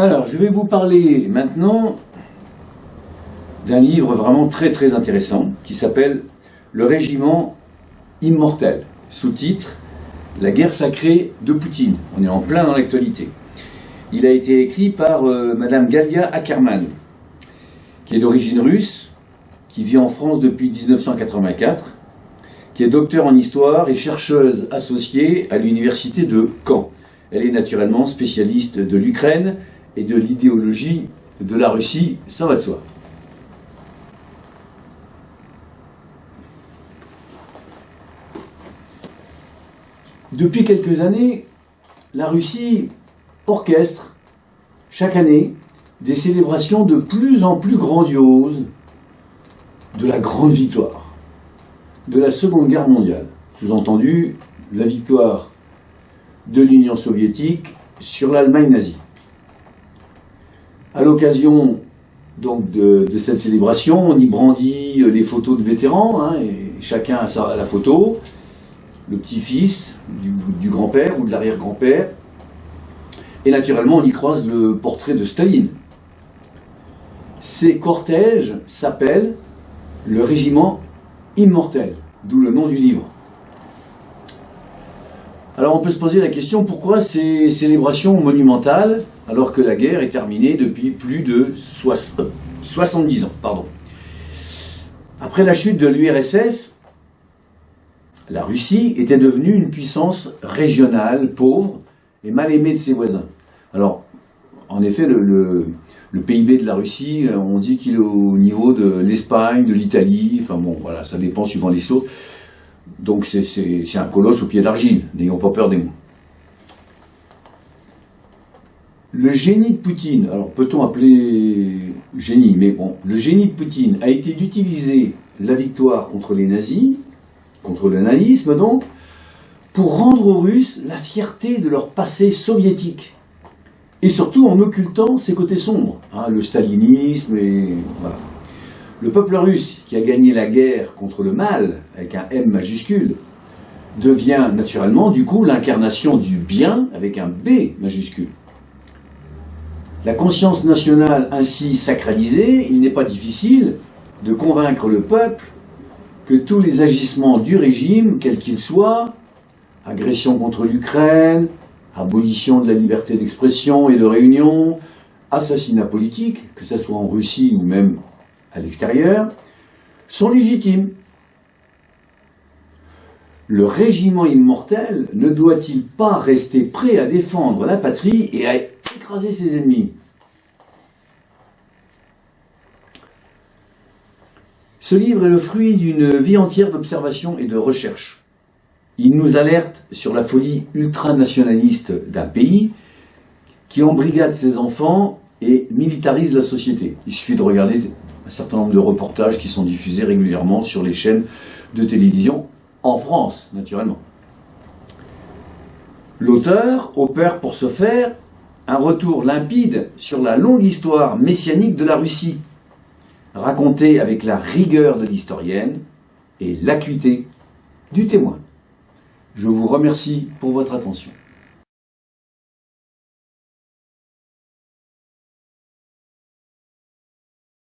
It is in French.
Alors, je vais vous parler maintenant d'un livre vraiment très très intéressant qui s'appelle Le Régiment Immortel, sous-titre La guerre sacrée de Poutine. On est en plein dans l'actualité. Il a été écrit par Madame Galia Ackerman, qui est d'origine russe, qui vit en France depuis 1984, qui est docteur en histoire et chercheuse associée à l'université de Caen. Elle est naturellement spécialiste de l'Ukraine et de l'idéologie de la Russie, ça va de soi. Depuis quelques années, la Russie orchestre chaque année des célébrations de plus en plus grandioses de la grande victoire de la Seconde Guerre mondiale. Sous-entendu, la victoire de l'Union soviétique sur l'Allemagne nazie. À l'occasion donc de cette célébration, on y brandit les photos de vétérans, et chacun a la photo, le petit-fils du grand-père ou de l'arrière-grand-père, et naturellement on y croise le portrait de Staline. Ces cortèges s'appellent le Régiment Immortel, d'où le nom du livre. Alors on peut se poser la question, pourquoi ces célébrations monumentales alors que la guerre est terminée depuis plus de 70 ans. Après la chute de l'URSS, la Russie était devenue une puissance régionale, pauvre et mal aimée de ses voisins. Alors, en effet, le PIB de la Russie, on dit qu'il est au niveau de l'Espagne, de l'Italie, enfin bon, voilà, ça dépend suivant les sources. Donc c'est un colosse au pied d'argile, n'ayons pas peur des mots. Le génie de Poutine, alors peut-on appeler génie, mais bon, le génie de Poutine a été d'utiliser la victoire contre les nazis, contre le nazisme donc, pour rendre aux Russes la fierté de leur passé soviétique. Et surtout en occultant ses côtés sombres, le stalinisme et voilà. Le peuple russe, qui a gagné la guerre contre le mal, avec un M majuscule, devient naturellement du coup l'incarnation du bien avec un B majuscule. La conscience nationale ainsi sacralisée, il n'est pas difficile de convaincre le peuple que tous les agissements du régime, quels qu'ils soient, agression contre l'Ukraine, abolition de la liberté d'expression et de réunion, assassinat politique, que ce soit en Russie ou même à l'extérieur, sont légitimes. Le régiment immortel ne doit-il pas rester prêt à défendre la patrie et à écraser ses ennemis? Ce livre est le fruit d'une vie entière d'observation et de recherche. Il nous alerte sur la folie ultranationaliste d'un pays qui embrigade ses enfants et militarise la société. Il suffit de regarder un certain nombre de reportages qui sont diffusés régulièrement sur les chaînes de télévision, en France, naturellement. L'auteur opère pour ce faire un retour limpide sur la longue histoire messianique de la Russie, racontée avec la rigueur de l'historienne et l'acuité du témoin. Je vous remercie pour votre attention.